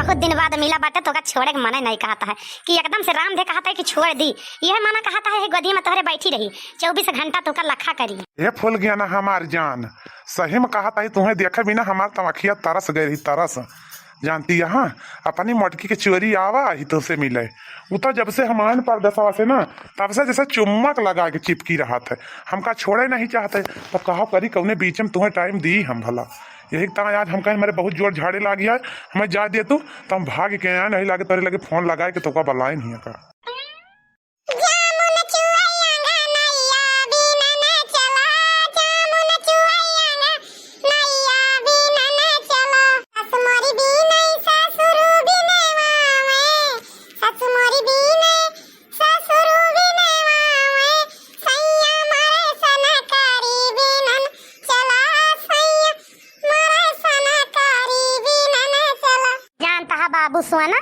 बहुत दिन बाद मिला बाटे तो छोड़े के मने नहीं कहता है कि एकदम से राम दे कहता है कि छोड़ दी। यह मना कहता है गोदी में तोहरे बैठी रही 24 घंटा तो लखा करी। ये फूल गया ना हमार जान, सही में कहता है तुम्हें देखे बिना हमार तमखिया तरस गई रही तरस। जानती है हाँ, अपनी मटकी के चोरी आवा ही तो से मिले। वो तो जब से हमारे परदेशवा से ना तब से जैसे चुम्बक लगा के चिपकी रहा था, हमका छोड़े नहीं चाहते। तब कहा करी कौने बीच में तुम्हें टाइम दी हम भला। यही तरह आज हम कहें मेरे बहुत जोर झाड़े लागी है, हमें जा दे तू तो हम भाग के आए नहीं लागे तेरे लगे फोन लगाए कि तो बलाए नहीं का। बाबू सोना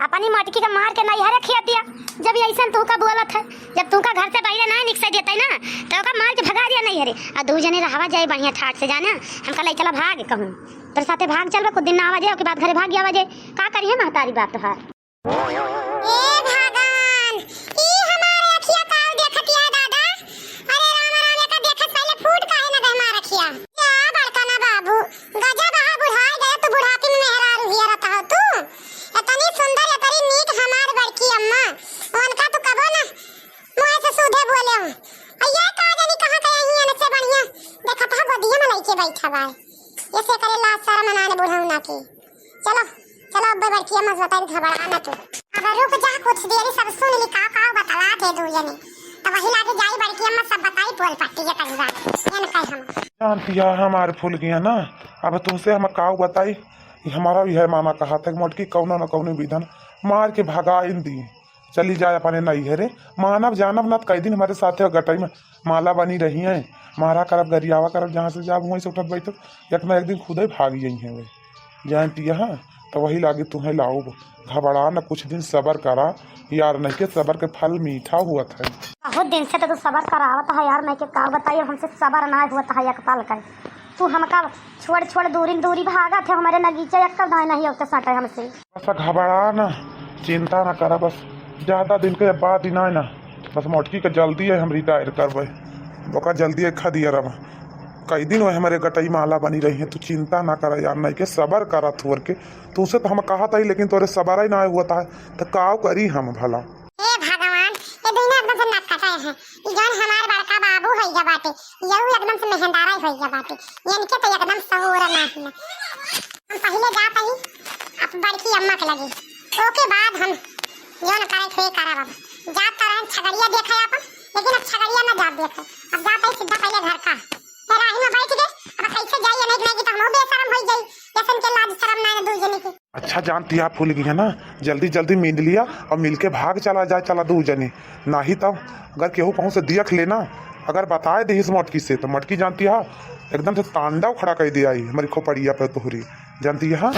अपनी मटकी का मार के नहीं हरे खिया दिया। जब ऐसा तू का बोला था, जब तू का घर से बाहर ना निकल देते ना तो का मार के भगा दिया नहीं हरे। आ दो जने रहवा जाए बढ़िया ठाट से जाना। हमका ले चला भाग कहूं तेरे साथे भाग चल कुछ दिन ना आवा जाए के बाद घरे भाग गया जाए का करिए महतारी बात तो हार। ए भगवान ई हमारे अखिया काल देखतिया दादा। अरे राम राम का देखत पहले फूट काहे ना गए मार अखिया। क्या बड़का ना बाबू गजब आ बुढ़ाई गए तो बुढ़ापे में मेहरा रुहिया रहता हो तू। इतनी सुंदर इतनी नीक हमार बड़की अम्मा उनका तो कबो ना मुंह से सीधे बोले हो। ये का जानी कहां गया ही न से बढ़िया देखत हा गोदिया में लइके बैठा बा। ऐसे करे लाज शर्म मनाने बुढ़ाऊ ना के। चलो चलो अब बड़की अम्मा बताई घबरा ना तू। अब रुक जा कुछ देरी सब सुन ली का बतला थे दू जने तो वही लागे जाई बड़की अम्मा सब बताई पोल पट्टी के करी बात ये न कह हम। जानती है हमारे फूल गया ना, अब तुमसे हम काऊ बताई हमारा भी है मामा कहा था मटकी कौनो न कौनो विधन मार के भगा इन दी चली जाए अपने नहीं है रे। मानव जानव न कई दिन हमारे साथ गटई में माला बनी रही है, मारा करब गरियावा करब जहाँ से जाब वहीं से उठत बैठो एक न एक दिन खुद ही भाग गई है वे। जानती है हाँ, तो वही लागे तुम्हें लाऊ घबरा न कुछ दिन सबर करा यार, नहीं के सबर के फल मीठा हुआ था। बहुत दिन से तो तू सबर करावत है यार, नहीं के का बताइए हमसे सबर ना हुआ था एक पल का। तू हमका छोड़ छोड़ दूरी भागा थे हमारे नगीचे एक दाएं नहीं होते सटे हमसे। बस घबरा ना चिंता ना करा, बस ज्यादा दिन के बाद ही ना बस मोटकी का जल्दी है हम रिटायर करवे ओका जल्दी खा दिया रब कई दिन हुए हमारे गटई माला बनी रही है। तू चिंता ना करा यार, नहीं के सबर करा थोर के तुमसे तो हम कहा था ही लेकिन तोरे सबर ही ना हुआ था तो काव करी हम भला। हे भगवान ये दुनिया एकदम से नक्का है ई जान हमार बड़का बाबू है जा बाटे यहू एकदम से मेहंदारा है जा बाटे इनके तो एकदम सहूर ना है। हम पहले जात ही अब बड़की अम्मा के लगे ओके बाद हम यो न करे थे करा बाबा जात रहे छगड़िया देखा अपन लेकिन अब छगड़िया ना जात देखे अब जात है सीधा पहले घर का तेरा ही में बैठ गए। अब कैसे जाइए नहीं तो हम बेशरम हो जाई जैसन के लाज शर्म ना दू जने की। अच्छा जानती आप भूल गई है ना, जल्दी मिल लिया और मिलके भाग चला जाए चला दू जने नहीं तो अगर केहू कहूँ से देख लेना अगर बताए दे इस मटकी से तो मटकी जानती है एकदम से तांडव खड़ा कर दिया हमारी खोपड़िया पे तोहरी जानती है।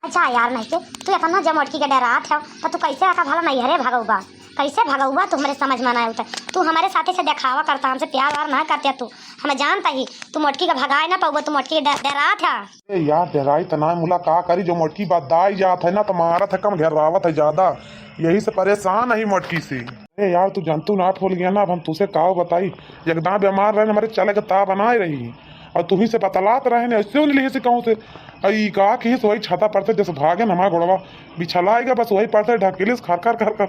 अच्छा यार नहीं तू अपना जब मटकी के डरात है तो तू कैसे आका भला नहीं हरे भगौबा कैसे भगौबा तू हमारे समझ में ना आता। तू हमारे साथे से दिखावा करता हमसे प्यार वार ना करते तू हमें जानता ही तू मटकी का भगाए ना पाऊबा तू मटकी के डरात है। यार डराई तो ना मुला का करी जो मटकी बदाई जात है ना तो मारत है कम घेरावत है ज्यादा यही से परेशान है मटकी से। अरे यार तू जंतु ना फूल गया ना अब हम तुझसे का बताई एकदम बीमार रहे हमारे चले के ता बनाए रही और तुम्ही से बतलात रहे ने ऐसे नहीं से कहूँ से आई का कि वही छाता पड़ते जैसे भागे ना हमारा घोड़वा बिछला आएगा बस वही पड़ते ढकेली से खर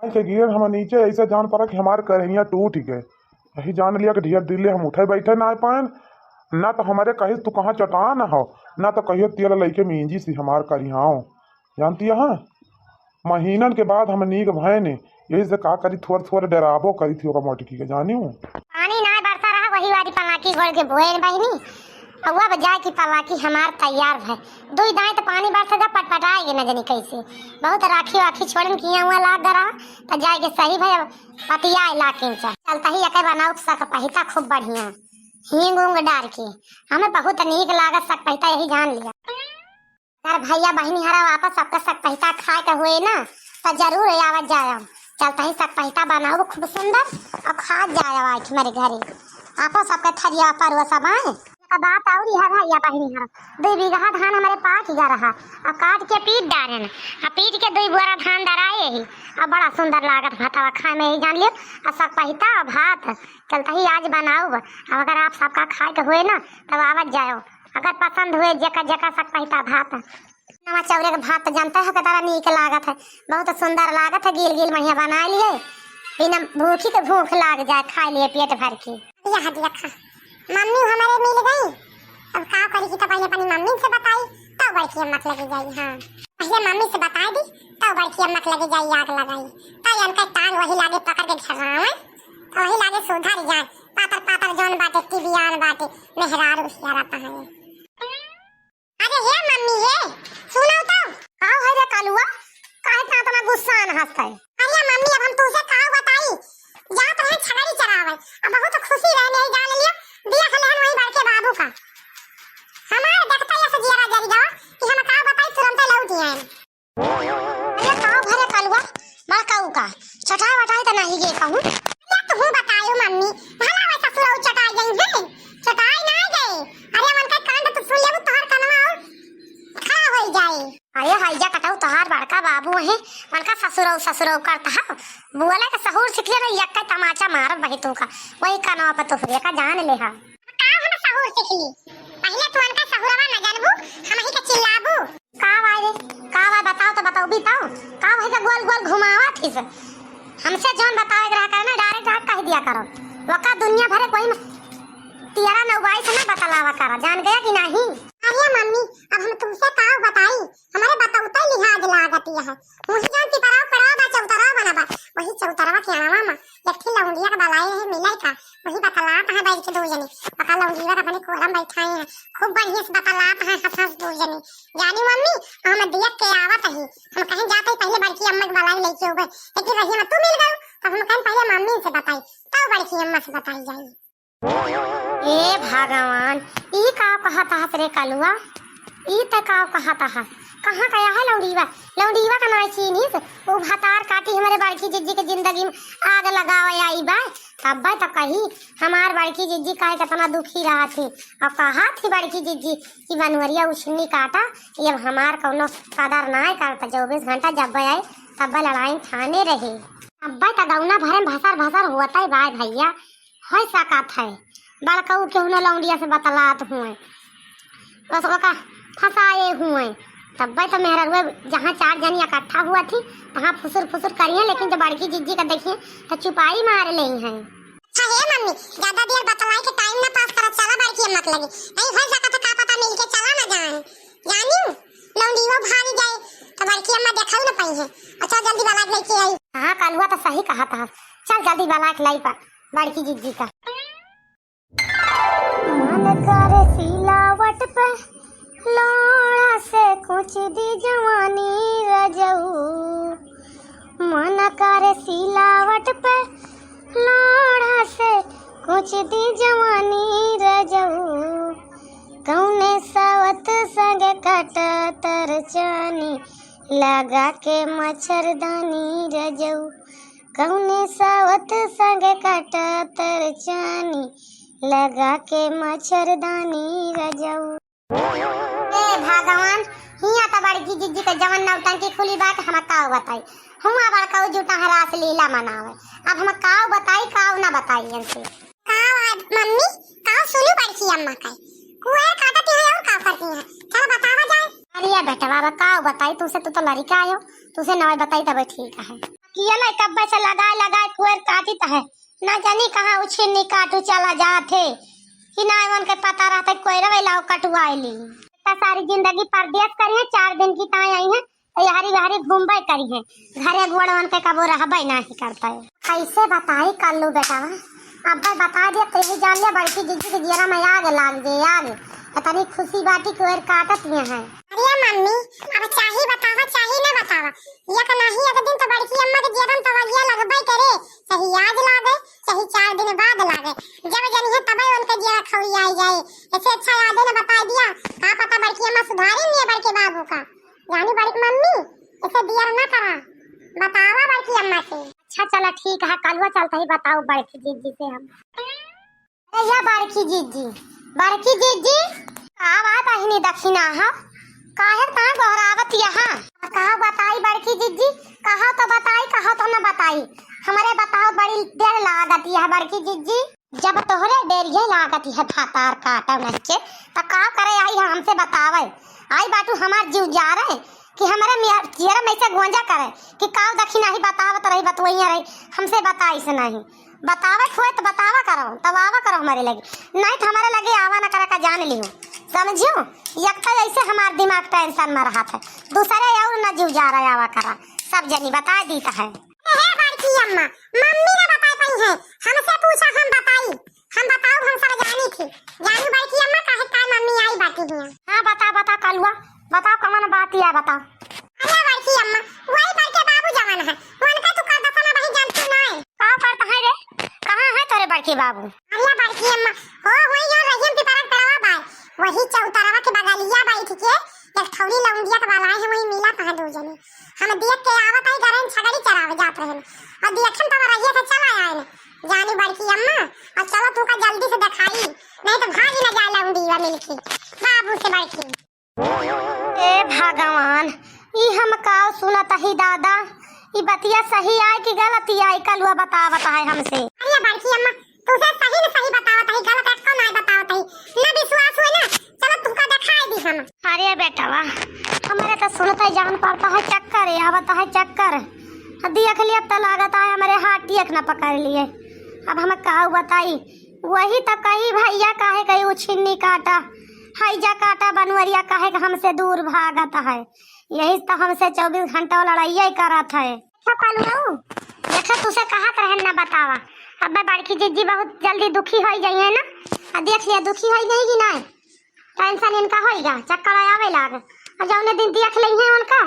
ऐसे गिर हम नीचे ऐसे जान पड़ा कि हमारे करहिया टूट गए। यही जान लिया कि ढियर दिल्ली हम उठे बैठे ना पाए ना तो हमारे कहीं तू कहाँ चटा ना हो ना तो कहियो तेल लैके मींजी सी हमार करियाओ जानती है हाँ। महीनन के बाद हम नीक भय ने यही से का करी थोड़ डराबो करी थी मोटकी के जानी हूँ पानी ना बरसा रहा वही वाली पलाकी गोल के बोए बहनी अगुआ बजाए की पलाकी हमार तैयार है दुई दाएं तो पानी बरसा जा पटपटाएगी न जानी कैसे बहुत राखी वाखी छोड़न किया हुआ लाद दरा तो जाएगे सही भाई पतिया लाकिन चलता ही एक बनाऊ सक पहिता खूब बढ़िया हींग उंग डाल के हमें बहुत नीक लागत सक पहिता यही जान लिया। यार भैया बहनी हरा वापस सबका सक पहिता खाए का हुए ना तो जरूर आवत जाए चलता ही सक पहिता बनाओ खूब सुंदर और खा जाए मेरे घरे आपो सबके थरिया पर वो सब आए अब बात और है भैया बहिनी हर 2 बीघा धान हमारे पाक गया रहा और काट के पीट डाले न और पीट के 2 बोरा धान डराए ही और बड़ा सुंदर लागत भातावा खाए में ही जान लियो और सब पहिता भात चलता ही आज बनाओ। अब अगर आप सबका खाए के हुए ना तब आवत जाओ, अगर पसंद हुए जका जका सब पहिता भात नवा चौरे के भात जानते हो कितना नीक लागत है, बहुत सुंदर लागत है, गिल गिल बढ़िया बना लिए बिना भूखी के भूख लाग जाए खाए लिए पेट भर के। यहाँ देखा मम्मी हमारे मिल गई, अब का करी की तो पहले अपनी मम्मी से बताई तब बड़की अम्मा लगी जाई। हाँ पहले मम्मी से बता दी तब बड़की अम्मा लगी जाई आग लगाई तब इनका टांग वही लागे पकड़ के झरावे तो वही लागे सुधार जान पातर पातर जौन बाटे टिबियान बाटे मेहरार उसियारा पहने। अरे हे मम्मी हे सुनो तो का है रे कालुआ काहे इतना गुस्सा न हंसता है। अरे मम्मी अब हम तुझे का बताई जात रहे छगड़ी चरावे अब बहुत खुशी रहने जान लिया दिया खलेहन वही बड़के बाबू का हमारे देखता ये सजियारा जरी जाओ कि हम का बताई तुरंत लौट आए। अरे का भरे कालुआ बड़ा काऊ का छठा वटाई त नहीं गे कहूं या तू बतायो मम्मी भला वैसा सुरौ चटाई गई है चटाई नहीं गए। अरे मन का कांड तो सुन लेबू तोहर कनवा और खड़ा हो जाए। अरे हाईजा कटाऊ तोहार बड़का बाबू है मन का ससुरौ करता है बुआला का सहूर सिख ले ना यक्का तमाचा मारत बही तू का वही कनवा पर तोहरे का जान ले हा का हम सहूर सिख ली पहले तू अनका सहूरवा न जानबू हम ही के चिल्लाबू का भाई बताओ तो बताओ बताओ का भाई का गोल गोल घुमावा थी से हमसे जौन बतावे रहा करना डायरेक्ट कह दिया करो वका दुनिया भरे कोई तियारा नौबाई से ना बतलावा करा जान गया कि नहीं। अरे मम्मी अब हम तुमसे का बताई हमारे बताउता लिहाज लागत है मुझे जानती पराव बा चौतरा बनाबा वही चौतरवा के आवा मा एकठी लौंडिया का बलाई है मिलाई का वही बतलात है बैठ के 2 जने पका लौंडिया का अपने कोलम बैठाए हैं खूब बढ़िया से बतलात है हंस 2 जने जानी मम्मी हम देख के आवत है हम कहीं जाते पहले बड़की अम्मा के बलाई लेके हो गए लेकिन रही में तू मिल गयो तो हम कहीं पहले मम्मी से बताई तब बड़की अम्मा से बताई जाई। ए भगवान ई का कहता है रे कालुआ ई त का कहता है कहां गया है लौंडीवा का नाई चीनीस वो भतार काटी हमारे बड़की जिज्जी के जिंदगी में आग लगावे आई बा तब बा तो कही हमार बड़की जिज्जी काहे कितना दुखी रहा थी और कहा थी बड़की जिज्जी कि बनवरिया उछनी काटा ये हमार कोनो कदर ना करता 24 घंटा जब आए तब लड़ाई थाने रहे अब बा तगौना भरे भसर होता है भाई भैया है साकात है बड़का केहू न लौंडिया से बतलात हुए बस ओका फंसाए हुए तब भाई तो मेहरा हुए जहाँ 4 जनी इकट्ठा हुआ थी वहाँ फुसुर करिए लेकिन जब बड़की जिज्जी का देखिए तो चुपाई मार ले हैं। अच्छा है मम्मी ज्यादा देर बतलाई के टाइम ना पास करा चला बड़की मत लगे नहीं हो सका तो का पता मिल के चला ना जान जानी लौंडीवा भाग जाए तो बड़की अम्मा देखा ना पाई है अच्छा जल्दी बालाक लेके आई। हाँ कालुआ तो सही कहा था चल जल्दी बालाक लाई पा बड़की जिज्जी का मन करे सिलावट पे लोड़ा से कुछ दी जवानी रजऊ मन करे सिलावट पे लोड़ा से कुछ दी जवानी रजऊ कौने सावत संग कट तरचानी लगा के मच्छरदानी रजऊ कौने सावत संग कट तरचानी लगा के मच्छरदानी रजऊ। ए भगवान हिया त बड़की जिज्जी के जवन नौटंकी खुली बात हम काव बताई हुआ बड़का झूठा हरास लीला मनावे अब हम काव बताई काव ना बताई इनसे काव मम्मी काव सुनी बड़की अम्मा का कुए काटती है और का करती है चल बतावा जाए। अरे बेटा बाबा काव बताई तुसे तू तो लड़का आयो तुसे नवे बताई तब ठीक है किया ना कब्बे से लगाए कुए काटी है ना जानी कहाँ उछिनी काटू चला जाते कि ना मन के पता रहता कोई रवे लाओ कटवाइली सारी जिंदगी परदेश करी है 4 दिन की ताई आई है तैयारी वारी घूमबे करी है घरे गोड़वन के कबो रहबे नहीं करता है कैसे बताई कर लो बेटा अब भाई बता दिया कहीं जान लिया बड़की जिज्जी के जीरा में आग लाग दे आग इतनी खुशी बाटी कोर काटत में है। अरे मम्मी अब चाही बतावा चाही ना बतावा ये का नहीं एक दिन तो बड़की अम्मा के जीरा में तवैया लगबे करे सही आज लागे सही 4 दिन बाद लागे जब जनी है तब उनके जीरा खौरी आई जाए ऐसे अच्छा याद है ना बता दिया का पता बड़की अम्मा सुधारी नहीं है बड़के बाबू का यानी बड़की मम्मी ऐसे दिया ना करा बतावा बड़की अम्मा से। अच्छा चला ठीक है कलवा चलता ही बताओ बड़की जिज्जी से हम। अरे या बड़की जिज्जी बड़की जीजी का बात अहिनी दक्षिणा हा काहे कहाँ गोहरावत यहाँ कहा बताई बड़की जीजी कहा तो बताई कहा तो न बताई हमारे बताओ बड़ी देर लागत है बड़की जीजी जब तोहरे देरिये लागत है फातार काटा नचे तो का करे आई हमसे बतावे आई बाटू हमार जीव जा रहे कि हमारे चेहरा में से गोंजा करे कि काव दक्षिणा ही बतावत रही बतवैया रही हमसे बताई से नहीं बतावत हुए तो बतावा करो तब आवा करो हमारे लगे नहीं तो हमारे लगे आवा न करे का जान लियो समझियो एक तो ऐसे हमार दिमाग टेंशन में रहा था दूसरे और न जीव जा रहा आवा करा सब जनी बता दी है बड़की अम्मा मम्मी ने बता पाई है हमसे पूछा हम बताई हम बताओ हम सब जानी थी जानी बड़की अम्मा काहे का मम्मी आई बाकी है हां बता कलुआ बताओ कौन बात है बताओ अरे बड़की अम्मा वही बड़के बाबू जवान है उनका तू का दफना वही जानती नहीं का करता है रे कहां है तेरे बड़के बाबू अरे बड़की अम्मा हो वही और रहीम की परक पड़वा बाय वही चौतरवा के बगलिया बैठ के एक थोड़ी लौंडिया के वाला है वही मिला कहां दो जने हम देख के आवत है घरन छगड़ी चरावे जात रहे और देखन तो रहिए से चला आए जानी बड़की अम्मा और चलो तू का जल्दी से दिखाई नहीं तो भागी न जा लौंडिया मिलके बाबू से बड़की ए भगवान ई हम का सुनत ही दादा ई बतिया सही आए कि गलत आई कलुआ बतावत है हमसे अरे बड़की अम्मा तुझे सही न सही बतावत है गलत है कौन है बतावत है ना विश्वास हुए ना चलो तुमका दिखाई दी हम अरे बेटावा हमारे तो सुनते जान पड़ता है चक्कर आवत है चक्कर देख लिया तो लागत है हमारे हाथ टिक न पकड़ लिए अब हम का बताई वही तो कही भैया काहे कही उछिन्नी काटा हैजा काटा बनवरिया काहे के हमसे दूर भागत है यही तो हमसे 24 घंटा लड़ाई करत है देखा तुसे कहा रहे न बतावा अब मैं बड़की जीजी बहुत जल्दी दुखी हो जाइए ना देख लिया दुखी हो जाएगी ना टेंशन इनका होगा चक्कर आवे लाग और जौने दिन देख ली है उनका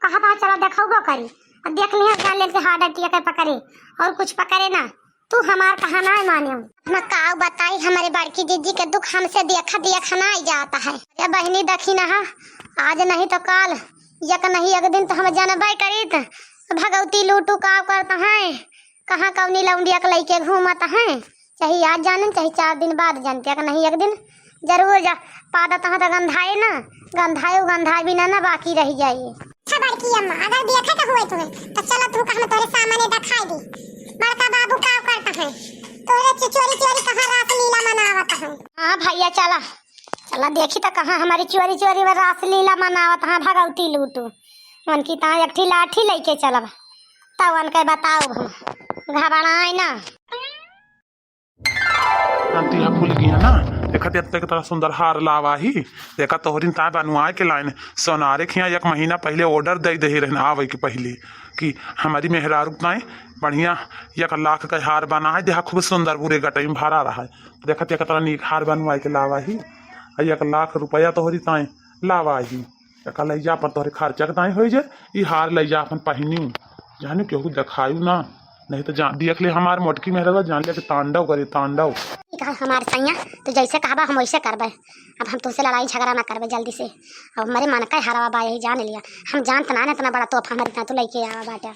कहा था चलो देखो करी और देख लिया जान ले से हार्ड अटैक पकड़े और कुछ पकड़े ना तू हमार कहा ना माने हम का बताई हमारे बड़की जीजी के दुख हमसे देखा ना ही जाता है या बहनी देखी ना आज नहीं तो कल एक नहीं एक दिन तो हम जानबे करी भगवती लूटू का करता है कहाँ कौनी लौंडिया के लेके घूमता है चाहे आज जाने चाहे 4 दिन बाद जानते कि नहीं एक दिन जरूर जा पादत है तो गंधाए ना गंधाए बिना ना बाकी रह जाइए अच्छा बड़की अम्मा अगर देखा तो हुए तुम्हें तो चलो तू हम तोरे सामने दिखाई दी बड़का बाबू का करता है तोरे चोरी कहाँ रास लीला मनावत है हां भैया चला देखी तो कहाँ हमारी चोरी में रास लीला मनावत है भगवती लूटू उनकी ता एक ठी लाठी लेके चलब तब उनके बताओ हम घबराए ना आंटी हम भूल गई ना देखा तेरे तरह सुंदर हार लावा ही देखा तोहरिन ता बनवाए के लाइन सोनारे खिया 1 महीना पहले ऑर्डर दे रहना आवे के पहले कि हमारी मेहरारू ताए बढ़िया 1 लाख का हार बना है देखा खूब सुंदर पूरे गटई में भरा रहा है देखा तेरे तरह नीक हार बनवाए के लावा ही 1 लाख रुपया तोहरी ताए लावा ही एक लैजा पर तोहरे खर्चा के ताए हो जाए हार लैजा अपन पहनी जाने केहू दिखायू ना नहीं तो देख ले हमार मोटकी मेहरबा जान ले तांडव करे तांडव हमारे सैया तो जैसे कहबा हम वैसे करबे अब हम तुमसे लड़ाई झगड़ा ना करबे जल्दी से अब हमारे मन का हरावा बा यही जान लिया हम जानत ना इतना बड़ा तोहफा हमारे तो लेके आवा बाटा